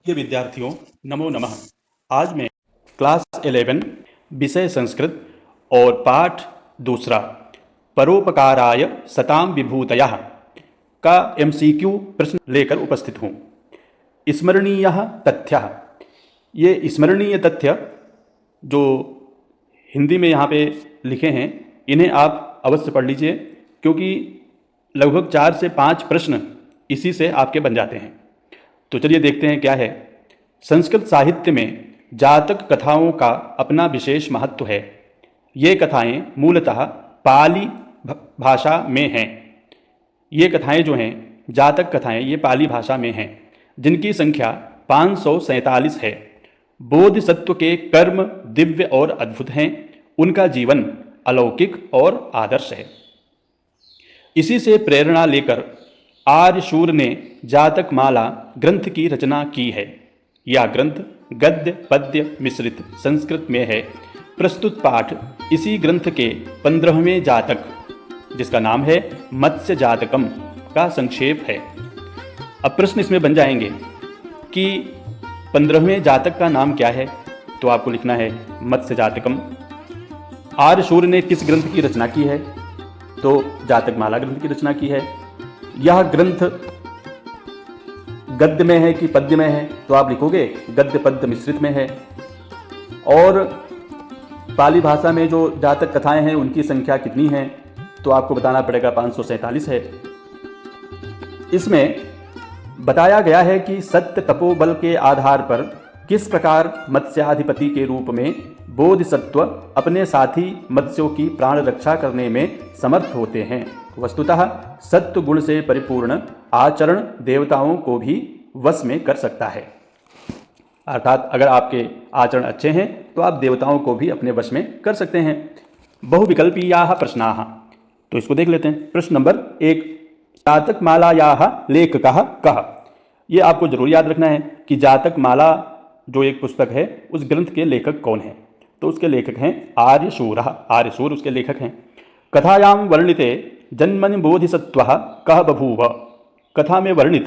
प्रिय विद्यार्थियों, नमो नमः। आज मैं क्लास 11 विषय संस्कृत और पाठ दूसरा परोपकाराय सताम विभूतयः का MCQ प्रश्न लेकर उपस्थित हूँ। स्मरणीयः तथ्यः। ये स्मरणीय तथ्य जो हिंदी में यहाँ पे लिखे हैं, इन्हें आप अवश्य पढ़ लीजिए, क्योंकि लगभग 4 से 5 प्रश्न इसी से आपके बन जाते हैं। तो चलिए देखते हैं क्या है। संस्कृत साहित्य में जातक कथाओं का अपना विशेष महत्व है। ये कथाएं मूलतः पाली भाषा में हैं। ये कथाएं जो हैं, जातक कथाएं, ये पाली भाषा में हैं, जिनकी संख्या 547 है। बोधिसत्व के कर्म दिव्य और अद्भुत हैं। उनका जीवन अलौकिक और आदर्श है। इसी से प्रेरणा लेकर आर्यशूर ने जातक माला ग्रंथ की रचना की है। यह ग्रंथ गद्य पद्य मिश्रित संस्कृत में है। प्रस्तुत पाठ इसी ग्रंथ के 15वें जातक, जिसका नाम है मत्स्य जातकम, का संक्षेप है। अब प्रश्न इसमें बन जाएंगे कि 15वें जातक का नाम क्या है। तो आपको लिखना है मत्स्य जातकम। आर्यशूर ने किस ग्रंथ की रचना की है? तो जातक माला ग्रंथ की रचना की है। यह ग्रंथ गद्य में है कि पद्य में है? तो आप लिखोगे गद्य पद्य मिश्रित में है। और पाली भाषा में जो जातक कथाएं हैं, उनकी संख्या कितनी है? तो आपको बताना पड़ेगा 547 है। इसमें बताया गया है कि सत्य तपोबल के आधार पर किस प्रकार मत्स्याधिपति के रूप में बोधिसत्व अपने साथी मत्स्यों की प्राण रक्षा करने में समर्थ होते हैं। वस्तुतः सत्व गुण से परिपूर्ण आचरण देवताओं को भी वश में कर सकता है। अर्थात अगर आपके आचरण अच्छे हैं तो आप देवताओं को भी अपने वश में कर सकते हैं। बहुविकल्पीयाः प्रश्नाः। तो इसको देख लेते हैं। प्रश्न नंबर 1, जातक मालायाः लेखकः कः? ये आपको जरूर याद रखना है कि जातक माला जो एक पुस्तक है, उस ग्रंथ के लेखक कौन है। तो उसके लेखक हैं आर्यशूरः। आर्यशूर उसके लेखक हैं। कथायां वर्णिते जन्मनि बोधिसत्वः कः बभूव? कथा में वर्णित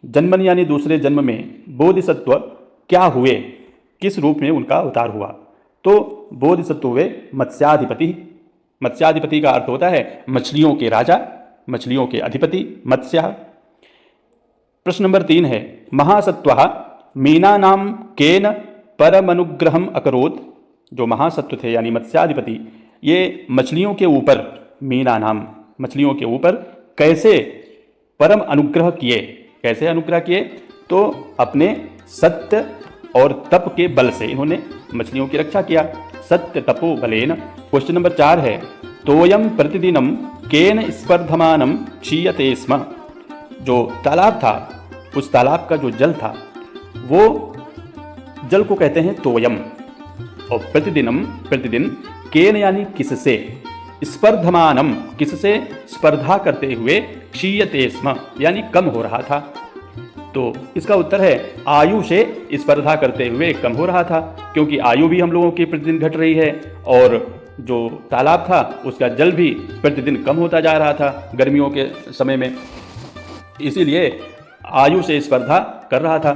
जन्मनि यानी दूसरे जन्म में बोधिसत्व क्या हुए, किस रूप में उनका अवतार हुआ? तो बोधिसत्व हुए मत्स्याधिपति। मत्स्याधिपति का अर्थ होता है मछलियों के राजा, मछलियों के अधिपति, मत्स्य। प्रश्न नंबर 3 है, महासत्वः मीनानां केन परमनुग्रहम् अकरोत्? जो महासत्व थे यानी मत्स्याधिपति, ये मछलियों के ऊपर, मीनानाम मछलियों के ऊपर कैसे परम अनुग्रह किए? कैसे अनुग्रह किए? तो अपने सत्य और तप के बल से इन्होंने मछलियों की रक्षा किया। सत्य तपो बलेन। क्वेश्चन नंबर 4 है, तोयम प्रतिदिनम केन स्पर्धमानम क्षीयते स्म? जो तालाब था, उस तालाब का जो जल था, वो जल को कहते हैं तोयम। और प्रतिदिनम, प्रतिदिन, केन यानी किससे, स्पर्धमानम किससे स्पर्धा करते हुए, क्षीयते स्म यानी कम हो रहा था। तो इसका उत्तर है आयु से स्पर्धा करते हुए कम हो रहा था, क्योंकि आयु भी हम लोगों की प्रतिदिन घट रही है और जो तालाब था उसका जल भी प्रतिदिन कम होता जा रहा था गर्मियों के समय में, इसीलिए आयु से स्पर्धा कर रहा था।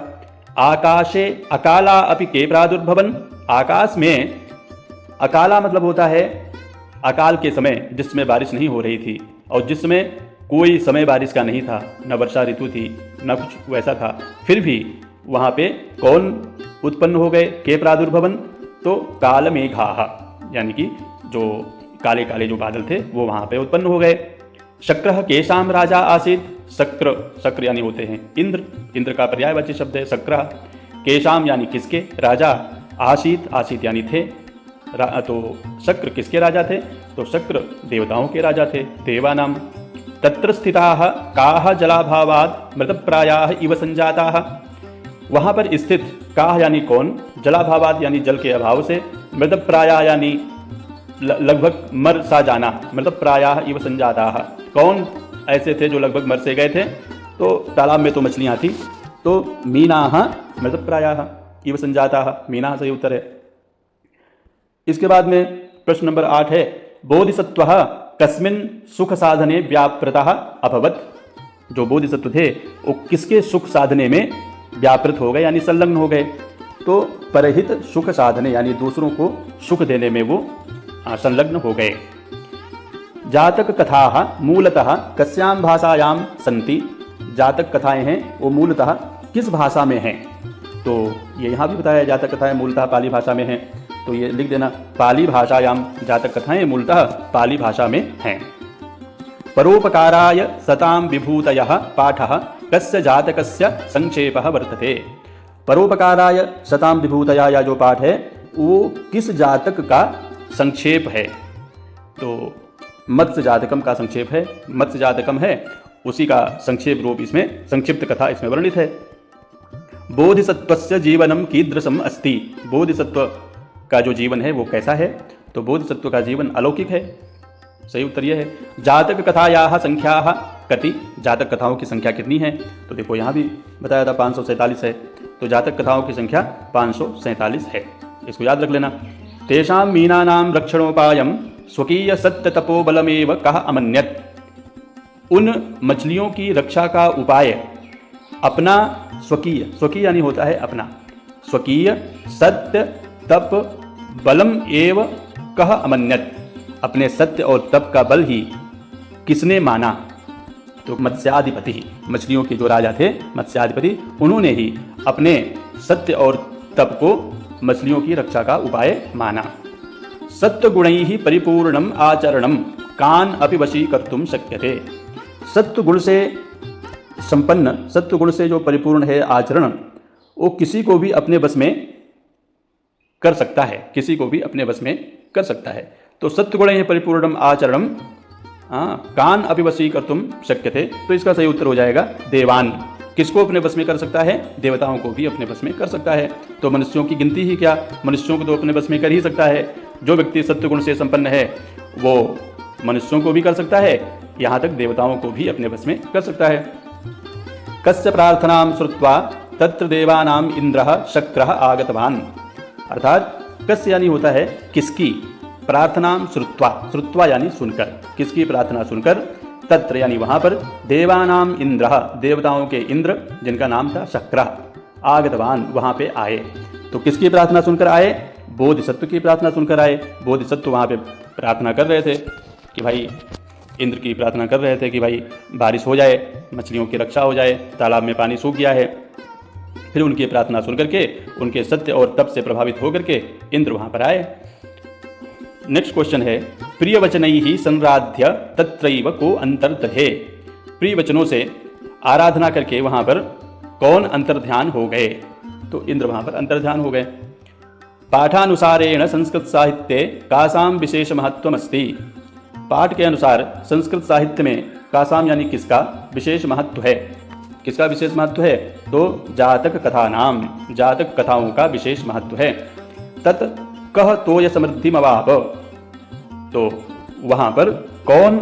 आकाशे अकाला अपि के प्रादुर्भवन? आकाश में अकाला मतलब होता है अकाल के समय, जिसमें बारिश नहीं हो रही थी और जिसमें कोई समय बारिश का नहीं था, न वर्षा ऋतु थी न कुछ वैसा था, फिर भी वहाँ पे कौन उत्पन्न हो गए? के प्रादुर्भवन। तो कालमेघाः यानी कि जो काले काले जो बादल थे वो वहाँ पे उत्पन्न हो गए। शक्रः केषां राजा आसीत्? शक्र, शक्र यानी होते हैं इंद्र। इंद्र का पर्यायवाची शब्द है शक्रः। केषां यानी किसके राजा, आसीत, आसीत यानी थे। तो शक्र किसके राजा थे? तो शक्र देवताओं के राजा थे, देवानाम। तत्र स्थिताः काः जलाभावात् मृतप्रायाः इव संजाताः? वहाँ पर स्थित काः यानी कौन, जलाभावात् यानी जल के अभाव से, मृतप्रायाः यानी लगभग मर सा जाना, मृतप्रायाः इव संजाताः कौन ऐसे थे जो लगभग मर से गए थे? तो तालाब में तो मछलियाँ थी, तो मीनाः मृतप्रायाः इव संजाताः, मीनाः सही उत्तर है। इसके बाद में प्रश्न नंबर 8 है, बोधिसत्वः कस्मिन् सुख साधने व्यापृतः अभवत्? जो बोधिसत्व थे वो किसके सुख साधने में व्यापृत हो गए यानी संलग्न हो गए। तो परहित सुख साधने यानी दूसरों को सुख देने में वो संलग्न हो गए। जातक कथा मूलतः कस्याम भाषायां सन्ति, जातक कथाएं हैं वो मूलतः किस भाषा में हैं। तो ये यहाँ भी बताया जातक कथाएं मूलतः पाली भाषा में हैं, तो ये लिख देना पाली भाषायाम जातक कथाएं मूलतः पाली भाषा में हैं। परोपकाराय सतां विभूतयः पाठः कस्य जातकस्य संक्षेपः वर्तते। परोपकाराय सतां विभूतया या जो पाठ है वो किस जातक का संक्षेप है। तो मत्स्य जातकम का संक्षेप है, मत्स्य जातकम है उसी का संक्षेप रूप इसमें संक्षिप्त कथा इसमें वर्णित है। बोधिसत्वस्य जीवनम कीदृशम अस्ति, बोधिसत्व का जो जीवन है वो कैसा है। तो बोधिसत्व का जीवन अलौकिक है, सही उत्तर यह है। जातक कथायाः संख्याः कति, जातक कथाओं की संख्या कितनी है। तो देखो यहाँ भी बताया था 547 है, तो जातक कथाओं की संख्या 547 है, इसको याद रख लेना। तेषां मीनानां रक्षणोपायम स्वकीय सत्य तपोबलमेव कः अमन्यत, उन मछलियों की रक्षा का उपाय अपना स्वकीय, स्वकीय यानी होता है अपना, स्वकीय सत्य तप बलम एव कः अमन्यत, अपने सत्य और तप का बल ही किसने माना। तो मत्स्याधिपति, मछलियों के जो राजा थे मत्स्याधिपति, उन्होंने ही अपने सत्य और तप को मछलियों की रक्षा का उपाय माना। सत्य गुणैः परिपूर्णम आचरणम कान अपि वशीकर्तुं शक्यते, सत्य गुण से संपन्न, सत्य गुण से जो परिपूर्ण है आचरण, वो किसी को भी अपने बस में कर सकता है, किसी को भी अपने बस में कर सकता है। तो सत्य गुणैः परिपूर्णम आचरणम कान अपि वशीकर्तुं शक्यते, तो इसका सही उत्तर हो जाएगा देवान। किसको अपने बस में कर सकता है, देवताओं को भी अपने बस में कर सकता है। तो मनुष्यों की गिनती ही क्या, मनुष्यों को तो अपने बस में कर ही सकता है। जो व्यक्ति सत्य गुण से संपन्न है वो मनुष्यों को भी कर सकता है, यहाँ तक देवताओं को भी अपने बस में कर सकता है। कस्य प्रार्थनां श्रुत्वा तत्र देवानां इंद्रः शक्रः आगतवान, अर्थात कस्य यानी होता है किसकी, प्रार्थनां श्रुत्वा, श्रुत्वा यानी सुनकर, किसकी प्रार्थना सुनकर, तत्र यानी वहाँ पर, देवानां इंद्रः देवताओं के इंद्र जिनका नाम था शक्रः, आगतवान वहाँ पे आए। तो किसकी प्रार्थना सुनकर आए, बोधिसत्व की प्रार्थना सुनकर आए। बोधिसत्व वहाँ पे प्रार्थना कर रहे थे कि भाई, इंद्र की प्रार्थना कर रहे थे कि भाई बारिश हो जाए, मछलियों की रक्षा हो जाए, तालाब में पानी सूख गया है। फिर उनकी प्रार्थना सुन करके, उनके सत्य और तप से प्रभावित होकर के इंद्र वहाँ पर आए। नेक्स्ट क्वेश्चन है, प्रिय वचनैः संराध्य तत्रैव को अंतर्दधे, प्रिय वचनों से आराधना करके वहाँ पर कौन अंतर्ध्यान हो गए। तो इंद्र वहाँ पर अंतर्ध्यान हो गए। पाठानुसारेण संस्कृत साहित्ये कासाम विशेष महत्वमस्ति, पाठ के अनुसार संस्कृत साहित्य में कासाम यानी किसका विशेष महत्व है, किसका विशेष महत्व है। तो जातक कथा नाम, जातक कथाओं का विशेष महत्व है। तत् कह तोय समृद्धिमवाप, तो वहाँ पर कौन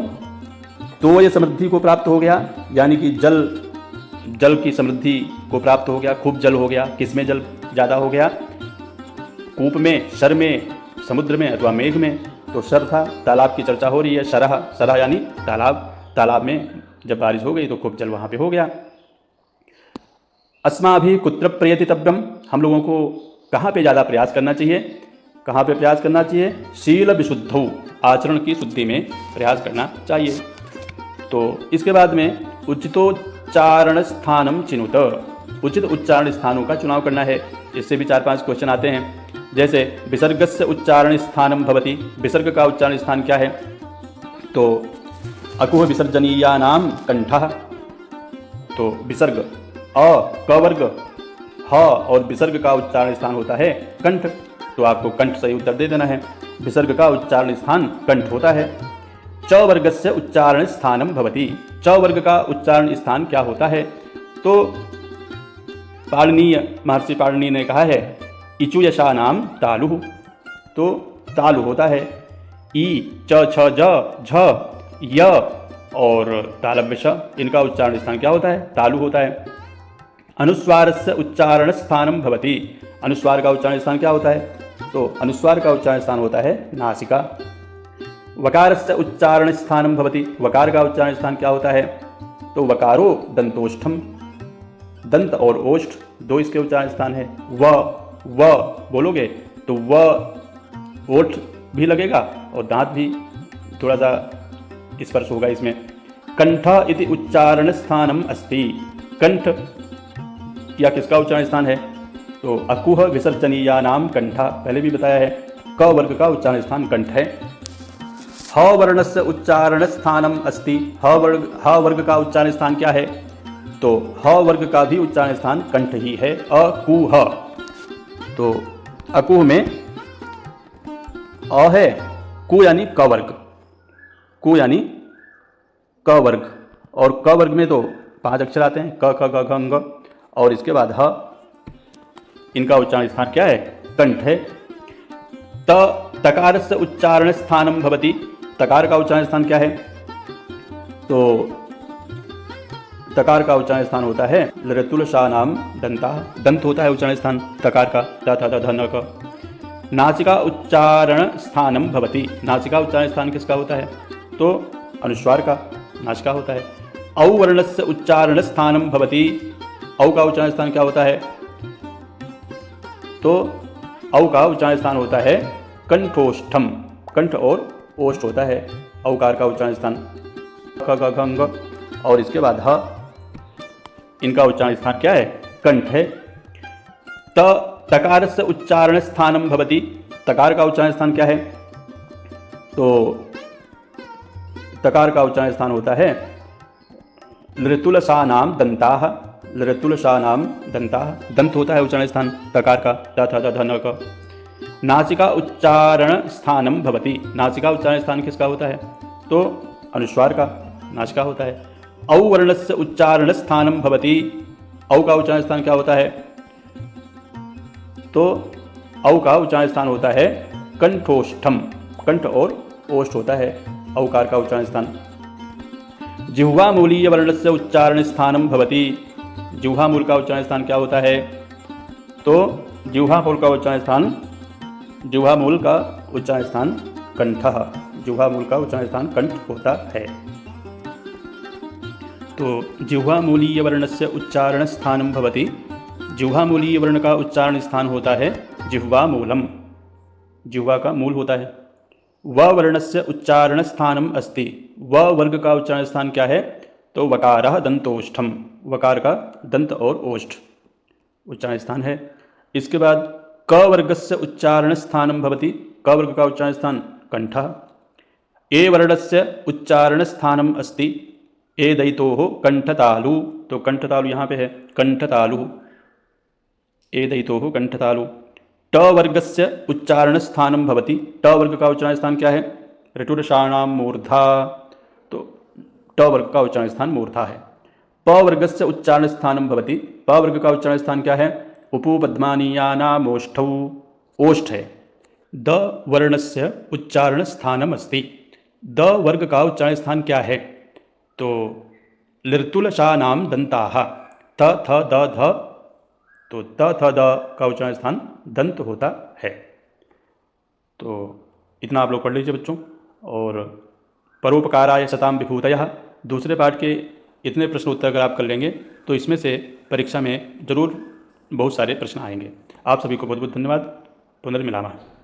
तोय समृद्धि को प्राप्त हो गया, यानी कि जल की समृद्धि को प्राप्त हो गया, खूब जल हो गया। किसमें जल ज़्यादा हो गया, कूप में, शर में, समुद्र में अथवा मेघ में। तो शर था, तालाब की चर्चा हो रही है, शरह, शरह यानी तालाब, तालाब में जब बारिश हो गई तो खूब जल वहाँ पे हो गया। अस्माभिः कुत्र प्रयतितव्यम, हम लोगों को कहाँ पे ज़्यादा प्रयास करना चाहिए, कहाँ पे प्रयास करना चाहिए, शील विशुद्धौ, आचरण की शुद्धि में प्रयास करना चाहिए। तो इसके बाद में उचितोच्चारण स्थानम चिनुत, उचित उच्चारण स्थानों का चुनाव करना है। इससे भी 4-5 क्वेश्चन आते हैं। जैसे विसर्गस्य उच्चारण स्थानम भवति, विसर्ग का उच्चारण स्थान क्या है। तो अकुह विसर्जनीयानाम कंठः, तो विसर्ग अ क वर्ग ह और विसर्ग का उच्चारण स्थान होता है कंठ, तो आपको कंठ सही उत्तर दे देना है। विसर्ग का उच्चारण स्थान कंठ होता है। च वर्गस्य उच्चारण स्थानम भवति, च वर्ग का उच्चारण स्थान क्या होता है। तो पाणिनीय, महर्षि पाणिनि ने कहा है इचु यशा नाम तालु, तो तालु होता है। ई च छ ज झ य और तालव्य श, इनका उच्चारण स्थान क्या होता है, तालु होता है। अनुस्वारस्य उच्चारण स्थानम भवति, अनुस्वार का उच्चारण स्थान क्या होता है, तो अनुस्वार का उच्चारण स्थान होता है नासिका। वकारस्य उच्चारण स्थानम भवति, वकार का उच्चारण स्थान क्या होता है, तो वकारो दंतोष्ठम, दंत और ओष्ठ दो इसके उच्चारण स्थान है। व बोलोगे तो व ओठ भी लगेगा और दांत भी थोड़ा सा स्पर्श होगा इसमें। कंठ इति उच्चारण स्थानम अस्ति। कंठ या किसका उच्चारण स्थान है? तो अकुह विसर्जनीया नाम कंठा, पहले भी बताया है। क वर्ग का उच्चारण स्थान कंठ है। ह वर्णस्य उच्चारण स्थानम अस्ति। ह वर्ग का उच्चारण स्थान क्या है? तो ह वर्ग का भी उच्चारण स्थान कंठ ही है। अकुह, तो अकुह में अ है, कु यानी क वर्ग, कु यानी क वर्ग, और क वर्ग में तो 5 अक्षर आते हैं, क ख ग घ अंग, और इसके बाद ह, इनका उच्चारण स्थान क्या है? कंठ है। तकारस्य उच्चारण स्थानम भवति। तकार का उच्चारण स्थान क्या है? तो तकार का उच्चारण स्थान होता है लृतुल शा नाम दंता। दंत होता है उच्चारण स्थान तकार का, द थ द ध न क। नासिका उच्चारण स्थानम भवति। नासिका उच्चारण स्थान किसका होता है? तो अनुस्वार का, नासिका होता है। औ वर्णस्य उच्चारण स्थानम भवति। औ का उच्चारण स्थान क्या होता है? तो औ का उच्चारण स्थान होता है कंठोष्ठम। कंठ और ओष्ठ होता है औकार का उच्चारण स्थान। ख ग घ अंग, और इसके बाद ह, इनका उच्चारण स्थान क्या है? कंठ है। तकारस्य उच्चारण स्थानम भवति। तकार का उच्चारण स्थान क्या है? तो तकार का उच्चारण स्थान होता है लृतुलसा नाम दंताः। लृतुलसा नाम दंताः, दंत होता है उच्चारण स्थान तकार का, द थ द ध न क। नासिका उच्चारण स्थानम भवति। नासिका उच्चारण स्थान किसका होता है? तो अनुस्वार का, नासिका होता है। औ वर्णस्य उच्चारण स्थानम भवति। औ का उच्चारण स्थान क्या होता है? तो औ का उच्चारण स्थान होता है कंठोष्ठम। कंठ और ओष्ठ होता है औकार का उच्चारण स्थान। जिह्वा मूलीय वर्णस्य उच्चारण स्थानम भवति। जिह्वा मूल का उच्चारण स्थान क्या होता है? तो जिह्वा मूल का उच्चारण स्थान, जिह्वा मूल का उच्चारण स्थान कंठः। जिह्वा मूल का उच्चारण स्थान कंठ होता है। तो जिह्वा मूलीय वर्णस्य उच्चारण स्थानम भवति। जिह्वा मूलीय वर्ण का उच्चारण स्थान होता है जिह्वा मूलम। जिह्वा का मूल होता है। व वर्णस्य उच्चारण स्थानम अस्ति। व वर्ग का उच्चारण स्थान क्या है? तो वकारः दंतोष्ठम। वकार का दंत और ओष्ठ उच्चारण स्थान है। इसके बाद क वर्गस्य उच्चारण स्थानम भवति। क वर्ग का उच्चारण स्थान कंठः। ए वर्णस्य उच्चारण स्थानम अस्ति। ए दयितोः कंठतालु। तो कंठतालु यहाँ पे है, कंठतालु। ए दयितोः कंठतालु। ट वर्गस्य उच्चारण स्थानम भवति। ट वर्ग का उच्चारण स्थान क्या है? ऋटुरषाणाम मूर्धा। तो ट वर्ग का उच्चारण स्थान मूर्धा है। प वर्गस्य उच्चारण स्थानम भवति। प वर्ग का उच्चारण स्थान क्या है? उपपद्मानीयानाम ओष्ठौ। ओष्ठ है। द वर्णस्य उच्चारण स्थानम अस्ति। द वर्ग का उच्चारण स्थान क्या है? तो लृतुलशा नाम दंताः। त थ द ध, तो त थ द का उच्चारण स्थान दंत होता है। तो इतना आप लोग पढ़ लीजिए बच्चों। और परोपकाराय सताम विभूतयः, दूसरे पाठ के इतने प्रश्न उत्तर अगर आप कर लेंगे तो इसमें से परीक्षा में जरूर बहुत सारे प्रश्न आएंगे। आप सभी को बहुत बहुत धन्यवाद। पुनर्मिलामः।